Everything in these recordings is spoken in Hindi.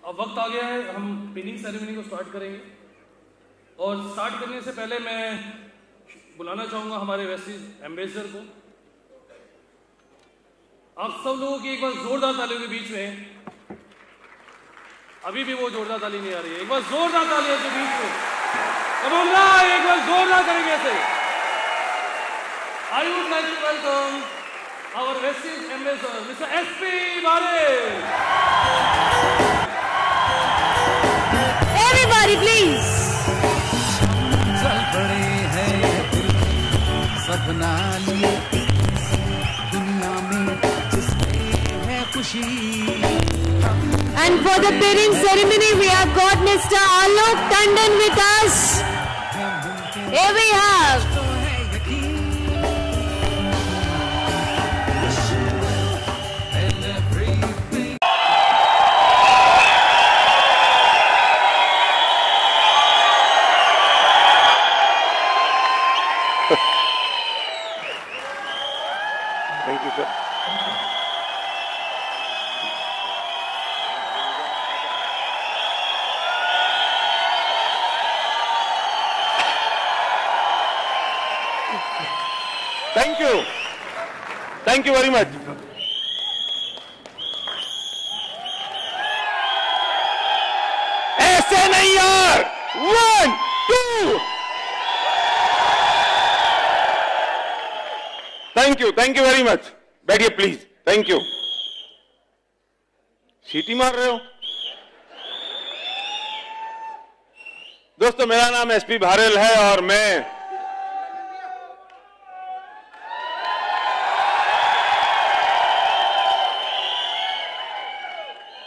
अब वक्त आ गया है, हम पिनिंग सेरेमनी को स्टार्ट करेंगे। और स्टार्ट करने से पहले मैं बुलाना चाहूँगा हमारे वेस्टीज एम्बेसडर को। आप सब लोगों की एक बार जोरदार तालियों के बीच में, अभी भी वो जोरदार ताली नहीं आ रही है, एक बार जोरदार तालियों के बीच में कमोना, एक बार जोरदार तरीके से। I would like to welcome our Vestige Ambassador, Mr. S.P. Bharel. Everybody, please. चल पड़े हैं सपना लिए दुनिया में जिसमें है खुशी। And for the pinning ceremony, we have got Mr. Alok Tandon with us. Here we have. Thank you, sir. Thank you. Thank you very much. ऐसे नहीं यार. 1, 2. Thank you very much. बैठिए प्लीज. Thank you. सीटी मार रहे हो? दोस्तों, मेरा नाम एसपी भारेल है और मैं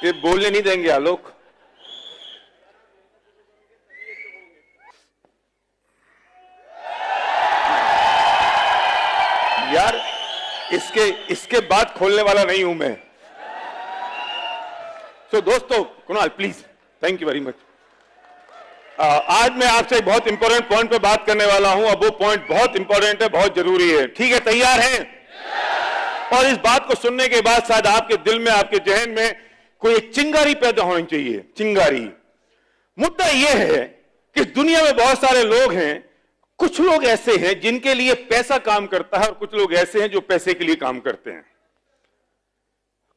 ये बोलने नहीं देंगे आलोक। यार इसके बाद खोलने वाला नहीं हूं मैं। तो दोस्तों, Kunal please, thank you very much. आज मैं आपसे एक बहुत इंपॉर्टेंट पॉइंट पे बात करने वाला हूं। अब वो पॉइंट बहुत इंपॉर्टेंट है, बहुत जरूरी है। ठीक है, तैयार हैं? और इस बात को सुनने के बाद शायद आपके दिल में, आपके जहन में कोई एक चिंगारी पैदा होनी चाहिए। चिंगारी। मुद्दा यह है कि दुनिया में बहुत सारे लोग हैं। कुछ लोग ऐसे हैं जिनके लिए पैसा काम करता है और कुछ लोग ऐसे हैं जो पैसे के लिए काम करते हैं।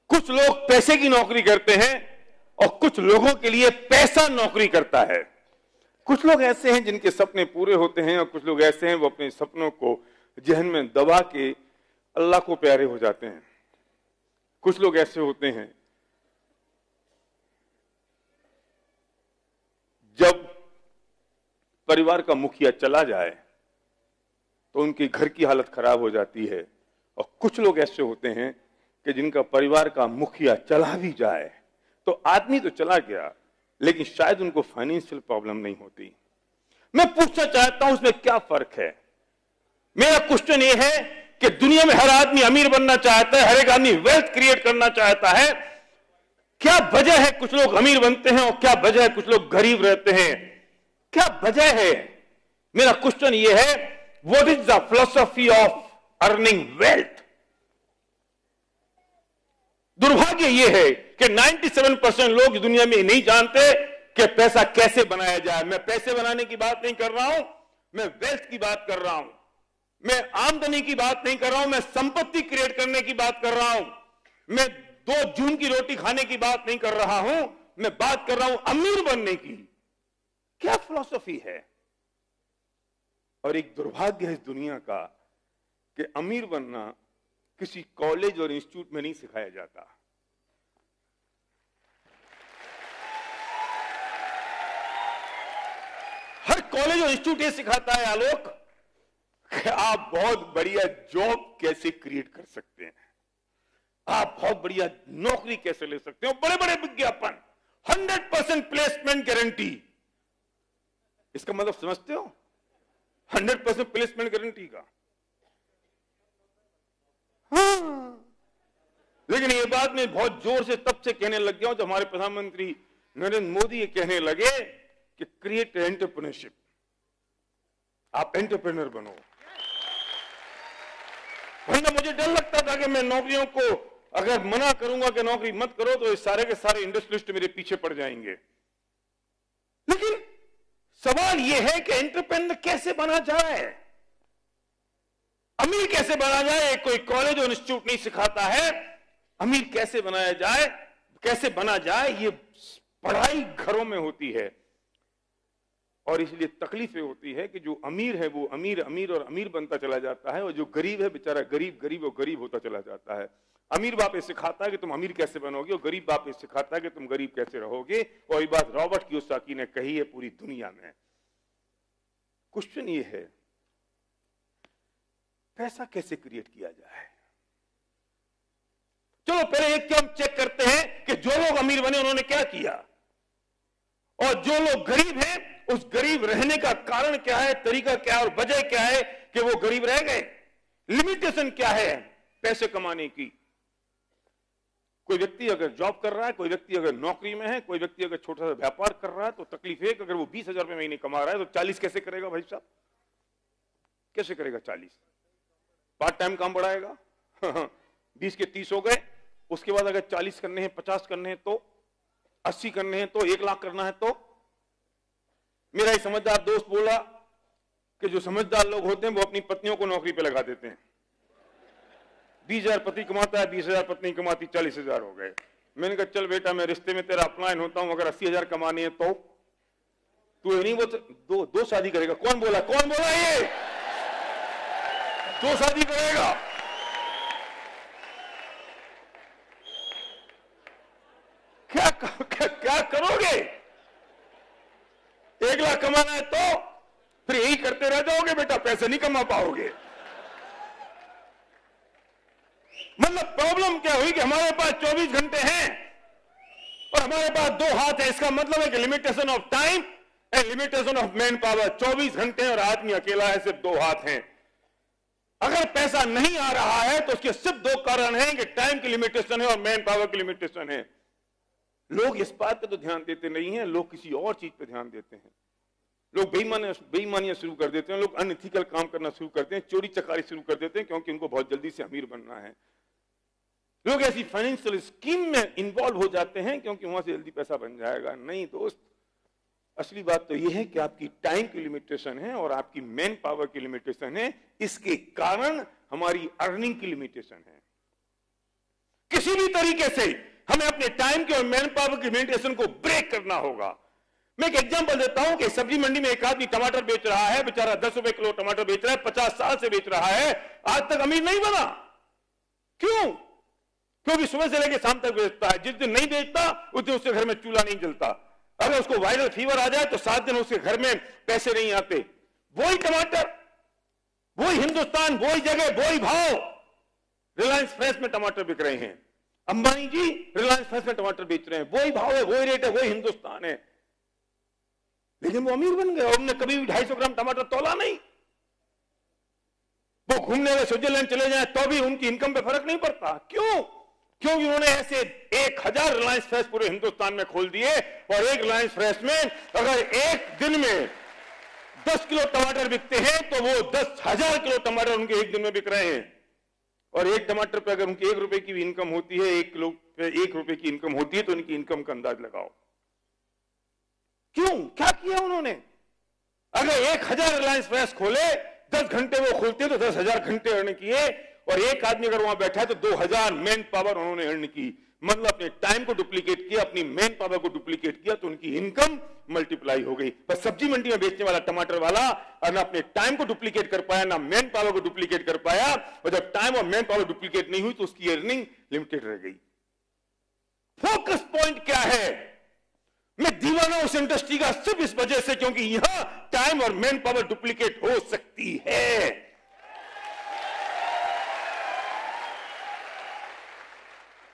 कुछ लोग पैसे की नौकरी करते हैं और कुछ लोगों के लिए पैसा नौकरी करता है। कुछ लोग ऐसे हैं जिनके सपने पूरे होते हैं और कुछ लोग ऐसे हैं वो अपने सपनों को जहन में दबा के अल्लाह को प्यारे हो जाते हैं। कुछ लोग ऐसे होते हैं जब परिवार का मुखिया चला जाए तो उनके घर की हालत खराब हो जाती है। और कुछ लोग ऐसे होते हैं कि जिनका परिवार का मुखिया चला भी जाए तो आदमी तो चला गया लेकिन शायद उनको फाइनेंशियल प्रॉब्लम नहीं होती। मैं पूछना चाहता हूं उसमें क्या फर्क है। मेरा क्वेश्चन यह है कि दुनिया में हर आदमी अमीर बनना चाहता है, हर एक आदमी वेल्थ क्रिएट करना चाहता है। क्या वजह है कुछ लोग अमीर बनते हैं और क्या वजह है कुछ लोग गरीब रहते हैं? क्या वजह है? मेरा क्वेश्चन यह है, what is the philosophy of earning wealth? दुर्भाग्य यह है कि 97% लोग दुनिया में नहीं जानते कि पैसा कैसे बनाया जाए। मैं पैसे बनाने की बात नहीं कर रहा हूं, मैं वेल्थ की बात कर रहा हूं। मैं आमदनी की बात नहीं कर रहा हूं, मैं संपत्ति क्रिएट करने की बात कर रहा हूं। मैं 2 जून की रोटी खाने की बात नहीं कर रहा हूं, मैं बात कर रहा हूं अमीर बनने की। क्या फिलॉसफी है? और एक दुर्भाग्य है इस दुनिया का कि अमीर बनना किसी कॉलेज और इंस्टीट्यूट में नहीं सिखाया जाता। हर कॉलेज और इंस्टीट्यूट ये सिखाता है आलोक कि आप बहुत बढ़िया जॉब कैसे क्रिएट कर सकते हैं, आप बहुत बढ़िया नौकरी कैसे ले सकते हो, बड़े बड़े विज्ञापन, 100% प्लेसमेंट गारंटी। इसका मतलब समझते हो? 100% प्लेसमेंट गारंटी का। हाँ, लेकिन ये बात मैं बहुत जोर से तब से कहने लग गया हूं जब हमारे प्रधानमंत्री नरेंद्र मोदी ये कहने लगे कि क्रिएट एंटरप्रेन्योरशिप, आप एंटरप्रेन्योर बनो। वरना मुझे डर लगता था कि मैं नौकरियों को अगर मना करूंगा कि नौकरी मत करो तो ये सारे के सारे इंडस्ट्रियलिस्ट मेरे पीछे पड़ जाएंगे। लेकिन सवाल यह है कि एंटरप्रेन्योर कैसे बना जाए, अमीर कैसे बना जाए। कोई कॉलेज और इंस्टीट्यूट नहीं सिखाता है अमीर कैसे बनाया जाए, कैसे बना जाए। ये पढ़ाई घरों में होती है और इसलिए तकलीफें होती है कि जो अमीर है वो अमीर अमीर और अमीर बनता चला जाता है और जो गरीब है बेचारा गरीब गरीब और गरीब होता चला जाता है। अमीर बाप ये सिखाता है कि तुम अमीर कैसे बनोगे और गरीब बाप ये सिखाता है कि तुम गरीब कैसे रहोगे। और ये बात रॉबर्ट कियोसाकी ने कही है पूरी दुनिया में। क्वेश्चन ये है पैसा कैसे क्रिएट किया जाए। चलो पहले एक हम चेक करते हैं कि जो लोग अमीर बने उन्होंने क्या किया और जो लोग गरीब हैं उस गरीब रहने का कारण क्या है, तरीका क्या है और वजह क्या है कि वो गरीब रह गए। लिमिटेशन क्या है पैसे कमाने की। कोई व्यक्ति अगर जॉब कर रहा है, कोई व्यक्ति अगर नौकरी में है, कोई व्यक्ति अगर छोटा सा व्यापार कर रहा है तो तकलीफ है कि अगर वो 20,000 रुपए महीने कमा रहा है तो 40 कैसे करेगा भाई साहब, कैसे करेगा 40। पार्ट टाइम काम बढ़ाएगा 20 के 30 हो गए। उसके बाद अगर 40 करने हैं, 50 करने हैं तो 80 करने हैं तो 1 लाख करना है तो। मेरा एक समझदार दोस्त बोला कि जो समझदार लोग होते हैं वो अपनी पत्नियों को नौकरी पे लगा देते हैं। 20,000 पति कमाता है, 20,000 पत्नी कमाती, 40,000 हो गए। मैंने कहा चल बेटा मैं रिश्ते में तेरा अपलायन होता हूं, अगर 80,000 कमानी है तो तू नहीं वो दो शादी करेगा। कौन बोला ये 2 शादी करेगा। क्या करोगे। 1 लाख कमाना है तो फिर यही करते रह जाओगे बेटा, पैसे नहीं कमा पाओगे। मतलब प्रॉब्लम क्या हुई कि हमारे पास 24 घंटे हैं और हमारे पास 2 हाथ है। इसका मतलब है कि limitation of time and limitation of man power. 24 घंटे और आदमी अकेला है, सिर्फ 2 हाथ हैं। अगर पैसा नहीं आ रहा है तो उसके सिर्फ 2 कारण हैं कि टाइम की लिमिटेशन है और मैन पावर की लिमिटेशन है। लोग इस बात पे तो ध्यान देते नहीं हैं, लोग किसी और चीज पे ध्यान देते हैं। लोग बेईमानियां शुरू कर देते हैं, लोग अनएथिकल काम करना शुरू करते हैं, चोरी चकारी शुरू कर देते हैं क्योंकि उनको बहुत जल्दी से अमीर बनना है। लोग ऐसी फाइनेंशियल स्कीम में इन्वॉल्व हो जाते हैं क्योंकि वहां से जल्दी पैसा बन जाएगा। नहीं दोस्त, असली बात तो यह है कि आपकी टाइम की लिमिटेशन है और आपकी मैन पावर की लिमिटेशन है। इसके कारण हमारी अर्निंग की लिमिटेशन है। किसी भी तरीके से हमें अपने टाइम के और मैन पावर की लिमिटेशन को ब्रेक करना होगा। मैं एक एग्जांपल देता हूं कि सब्जी मंडी में एक आदमी टमाटर बेच रहा है, बेचारा 10 रुपए किलो टमाटर बेच रहा है, 50 साल से बेच रहा है, आज तक अमीर नहीं बना। क्यों? क्योंकि सुबह से लेकर शाम तक बेचता है। जिस दिन नहीं बेचता उस दिन उसके घर में चूल्हा नहीं जलता। अगर उसको वायरल फीवर आ जाए तो 7 दिन उसके घर में पैसे नहीं आते। वही टमाटर, वही हिंदुस्तान, वही जगह, वही भाव। रिलायंस फ्रेश में टमाटर बिक रहे हैं, अंबानी जी रिलायंस फ्रेश में टमाटर बेच रहे हैं, वही भाव है, वही रेट है, वही हिंदुस्तान है। लेकिन वो अमीर बन गए और उन्होंने कभी भी 250 ग्राम टमाटर तोला नहीं। वो घूमने में स्विट्जरलैंड चले जाए तो भी उनकी इनकम पे फर्क नहीं पड़ता। क्यों? क्योंकि उन्होंने ऐसे 1000 रिलायंस फ्रेश पूरे हिंदुस्तान में खोल दिए और एक रिलायंस फ्रेश में अगर एक दिन में 10 किलो टमाटर बिकते हैं तो वो 10,000 किलो टमाटर उनके एक दिन में बिक रहे हैं। और एक टमाटर पे अगर उनकी 1 रुपए की भी इनकम होती है, 1 किलो पे 1 रुपए की इनकम होती है तो उनकी इनकम का अंदाज लगाओ। क्यों? क्या किया उन्होंने? अगर 1000 रिलायंस फ्रेश खोले, 10 घंटे वो खोलते तो 10,000 घंटे अर्न किए और एक आदमी अगर वहां बैठा है तो 2000 मैन पावर उन्होंने अर्न की। मतलब अपने टाइम को डुप्लीकेट किया, अपनी मैन पावर को डुप्लीकेट किया तो उनकी इनकम मल्टीप्लाई हो गई। पर सब्जी मंडी में बेचने वाला टमाटर वाला ना अपने टाइम को डुप्लीकेट कर पाया, ना मैन पावर को डुप्लीकेट कर पाया। और जब टाइम और मैन पावर डुप्लीकेट नहीं हुई तो उसकी अर्निंग लिमिटेड रह गई। फोकस पॉइंट क्या है? मैं दीवाना उस इंडस्ट्री का सिर्फ इस वजह से क्योंकि यहां टाइम और मैन पावर डुप्लीकेट हो सकती है।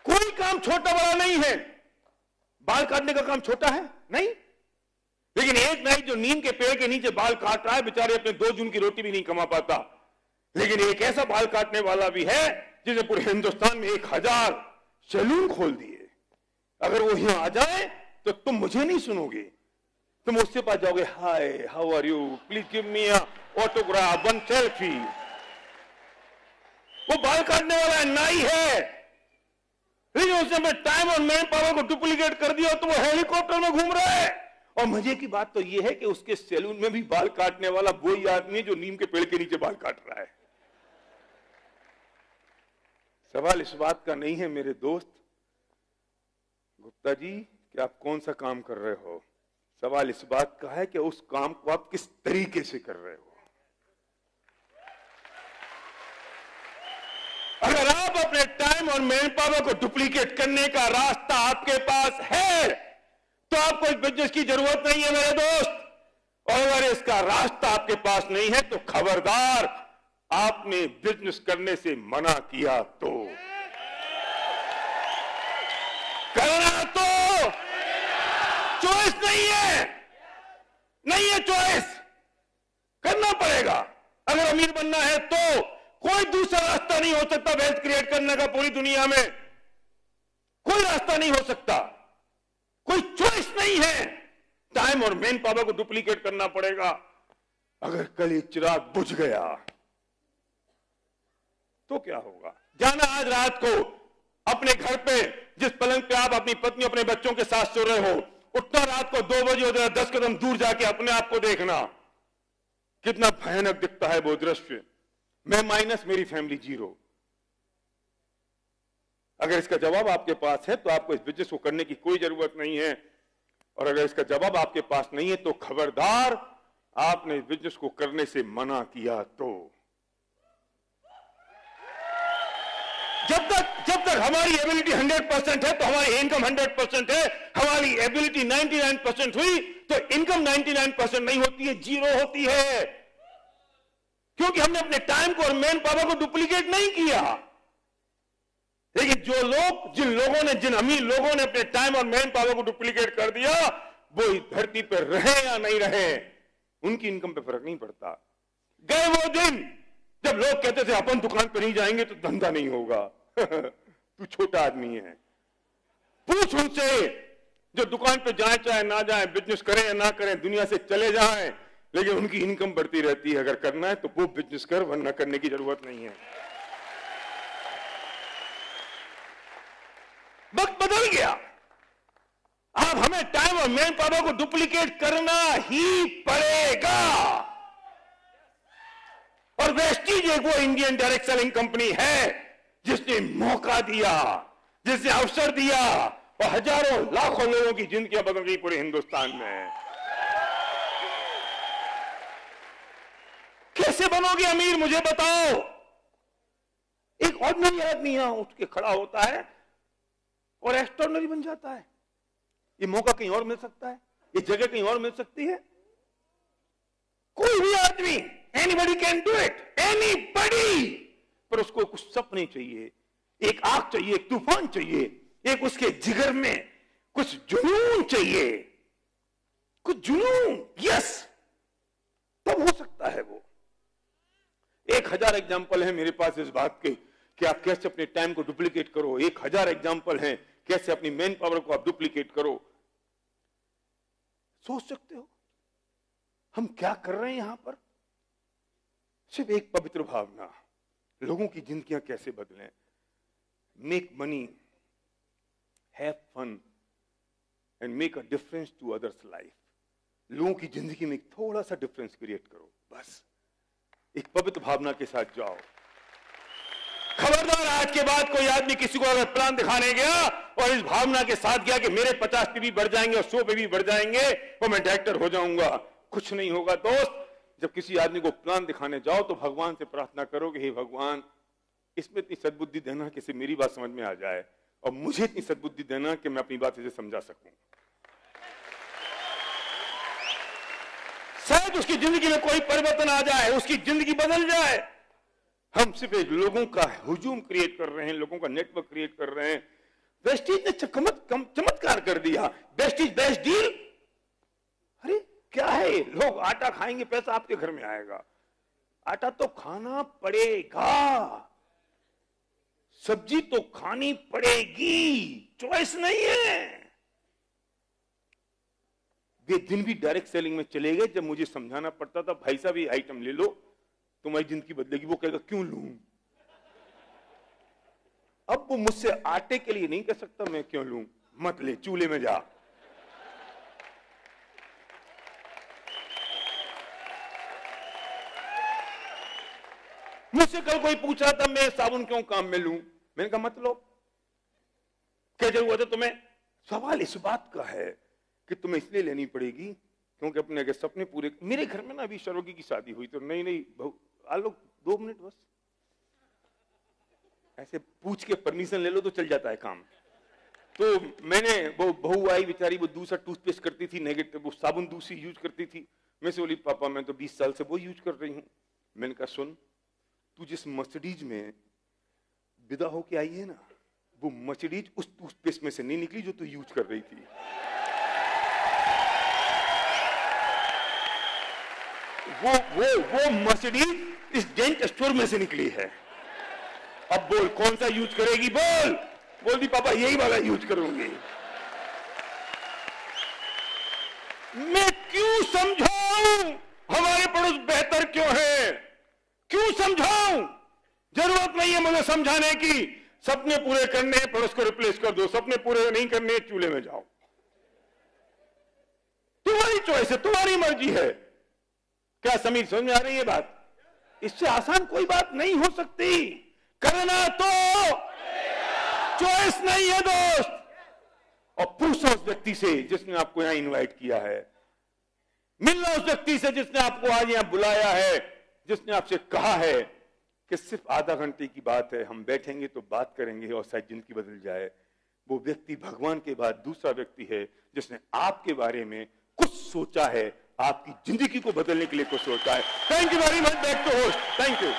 कोई काम छोटा बड़ा नहीं है। बाल काटने का काम छोटा है? नहीं। लेकिन एक नाई जो नीम के पेड़ के नीचे बाल काट रहा है, बेचारे अपने 2 जून की रोटी भी नहीं कमा पाता। लेकिन एक ऐसा बाल काटने वाला भी है जिसे पूरे हिंदुस्तान में 1000 सैलून खोल दिए। अगर वो यहां आ जाए तो तुम मुझे नहीं सुनोगे, तुम उससे पास जाओगे, hi how are you, please give me a autograph, 1 selfie. वो बाल काटने वाला नाई है, लेकिन उसने अपने टाइम और मैन पावर को डुप्लीकेट कर दिया तो वो हेलीकॉप्टर में घूम रहा है। और मजे की बात तो यह है कि उसके सैलून में भी बाल काटने वाला वही आदमी है जो नीम के पेड़ के नीचे बाल काट रहा है। सवाल इस बात का नहीं है मेरे दोस्त गुप्ता जी कि आप कौन सा काम कर रहे हो, सवाल इस बात का है कि उस काम को आप किस तरीके से कर रहे हो। अगर आप अपने टाइम और मैन पावर को डुप्लीकेट करने का रास्ता आपके पास है तो आपको इस बिजनेस की जरूरत नहीं है मेरे दोस्त। और अगर इसका रास्ता आपके पास नहीं है तो खबरदार, आपने बिजनेस करने से मना किया तो करना तो चॉइस नहीं है, नहीं है चॉइस, करना पड़ेगा। अगर अमीर बनना है तो कोई दूसरा रास्ता नहीं हो सकता वेल्थ क्रिएट करने का पूरी दुनिया में, कोई रास्ता नहीं हो सकता, कोई चॉइस नहीं है। टाइम और मैन पावर को डुप्लीकेट करना पड़ेगा। अगर कल ये चिराग बुझ गया तो क्या होगा? जाना आज रात को अपने घर पे जिस पलंग पे आप अपनी पत्नी अपने बच्चों के साथ सो रहे हो, उठना रात को 2 बजे हो, 10 कदम दूर जाके अपने आप को देखना कितना भयानक दिखता है वो दृश्य। मैं माइनस, मेरी फैमिली 0। अगर इसका जवाब आपके पास है तो आपको इस बिजनेस को करने की कोई जरूरत नहीं है। और अगर इसका जवाब आपके पास नहीं है तो खबरदार, आपने इस बिजनेस को करने से मना किया तो। जब तक हमारी एबिलिटी 100% है तो हमारी इनकम 100% है। हमारी एबिलिटी 99% हुई तो इनकम 99% नहीं होती है, 0 होती है, क्योंकि हमने अपने टाइम को और मैन पावर को डुप्लीकेट नहीं किया। लेकिन जिन अमीर लोगों ने अपने टाइम और मैन पावर को डुप्लीकेट कर दिया, वो इस धरती पर रहे या नहीं रहे, उनकी इनकम पे फर्क नहीं पड़ता। गए वो दिन जब लोग कहते थे अपन दुकान पर नहीं जाएंगे तो धंधा नहीं होगा। तू छोटा आदमी है, पूछ उनसे जो दुकान पे जाए चाहे ना जाए, बिजनेस करें या ना करें, दुनिया से चले जाएं, लेकिन उनकी इनकम बढ़ती रहती है। अगर करना है तो वो बिजनेस कर, वरना करने की जरूरत नहीं है। वक्त बदल गया, अब हमें टाइम और मैन पावर को डुप्लीकेट करना ही पड़ेगा। और वेस्टीज एक वो इंडियन डायरेक्ट सेलिंग कंपनी है जिसने मौका दिया, जिसने अवसर दिया और हजारों लाखों लोगों की जिंदगियां बदल गई पूरे हिंदुस्तान में। कैसे बनोगे अमीर, मुझे बताओ। एक ऑर्डिनरी आदमी यहां उठ के खड़ा होता है और एक्स्ट्राऑर्डिनरी बन जाता है। ये मौका कहीं और मिल सकता है, ये जगह कहीं और मिल सकती है। कोई भी आदमी, anybody can do it, anybody. पर उसको कुछ सपने चाहिए, एक आग चाहिए, एक तूफान चाहिए, एक उसके जिगर में कुछ जुनून चाहिए, कुछ जुनून। यस, तब हो सकता है वो। 1000 एग्जाम्पल है मेरे पास इस बात के कि आप कैसे अपने टाइम को डुप्लीकेट करो। 1000 एग्जाम्पल हैं कैसे अपनी मैन पावर को आप डुप्लीकेट करो। सोच सकते हो हम क्या कर रहे हैं यहां पर? सिर्फ एक पवित्र भावना, लोगों की जिंदगियां कैसे बदलें। Make money, have fun and make a difference to others life. लोगों की जिंदगी में थोड़ा सा डिफरेंस क्रिएट करो, बस एक पवित्र भावना के साथ जाओ। खबरदार, आज के बाद कोई आदमी किसी को अगर प्लान दिखाने गया और इस भावना के साथ गया कि मेरे 50 पे भी बढ़ जाएंगे और 100 पे भी बढ़ जाएंगे और मैं डायरेक्टर हो जाऊंगा, कुछ नहीं होगा दोस्त। जब किसी आदमी को प्लान दिखाने जाओ तो भगवान से प्रार्थना करो कि हे भगवान, इसमें इतनी सद्बुद्धि देना कि इसे मेरी बात समझ में आ जाए और मुझे इतनी सद्बुद्धि देना कि मैं अपनी बात इसे समझा सकूं। शायद उसकी जिंदगी में कोई परिवर्तन आ जाए, उसकी जिंदगी बदल जाए। हम सिर्फ एक लोगों का हुजूम क्रिएट कर रहे हैं, लोगों का नेटवर्क क्रिएट कर रहे हैं। वेस्टीज ने चमत्कार कर दिया। Vestige best deal. अरे क्या है, लोग आटा खाएंगे, पैसा आपके घर में आएगा। आटा तो खाना पड़ेगा, सब्जी तो खानी पड़ेगी, चॉइस नहीं है। वे दिन भी डायरेक्ट सेलिंग में चले गए जब मुझे समझाना पड़ता था, भाई साहब ये आइटम ले लो तुम्हारी जिंदगी बदलेगी। वो कहेगा क्यों लूं? अब वो मुझसे आटे के लिए नहीं कह सकता मैं क्यों लूं, मत ले, चूल्हे में जा। मुझसे कल कोई पूछ रहा था मैं साबुन क्यों काम में लूं, मैंने कहा मत लो। क्या जरूरत है तुम्हें? सवाल इस बात का है कि तुम्हें इसलिए लेनी पड़ेगी क्योंकि अपने अगर सपने पूरे। मेरे घर में ना अभी शरोगी की शादी हुई तो नहीं बहू आ लो 2 मिनट बस, ऐसे पूछ के परमिशन ले लो तो चल जाता है काम। तो मैंने वो बहू आई बेचारी, वो दूसरा टूथपेस्ट करती थी नेगेटिव, वो साबुन दूसरी यूज करती थी। मैं से बोली पापा मैं तो 20 साल से वो यूज कर रही हूं। मैंने कहा सुन, तू जिस मर्सिडीज में विदा होके आई है ना, वो मर्सिडीज उस टूथपेस्ट में से नहीं निकली जो तू यूज कर रही थी। वो मर्सिडीज इस डेंट स्टोर में से निकली है। अब बोल कौन सा यूज करेगी? बोल दी पापा यही वाला यूज करूंगी। मैं क्यों समझाऊं हमारे पड़ोस बेहतर क्यों है? क्यों समझाऊं? जरूरत नहीं है मुझे समझाने की। सपने पूरे करने हैं, पड़ोस को रिप्लेस कर दो। सपने पूरे नहीं करने, चूल्हे में जाओ। तुम्हारी चॉइस है, तुम्हारी मर्जी है। क्या समीर समझ में आ रही है बात? इससे आसान कोई बात नहीं हो सकती। करना तो चॉइस नहीं है दोस्त। और पूछो उस व्यक्ति से जिसने आपको यहां इनवाइट किया है, मिलना उस व्यक्ति से जिसने आपको आज यहां बुलाया है, जिसने आपसे कहा है कि सिर्फ आधा घंटे की बात है, हम बैठेंगे तो बात करेंगे और शायद जिंदगी बदल जाए। वो व्यक्ति भगवान के बाद दूसरा व्यक्ति है जिसने आपके बारे में कुछ सोचा है, आपकी जिंदगी को बदलने के लिए कुछ सोचा है। Thank you very much. Back to host. Thank you.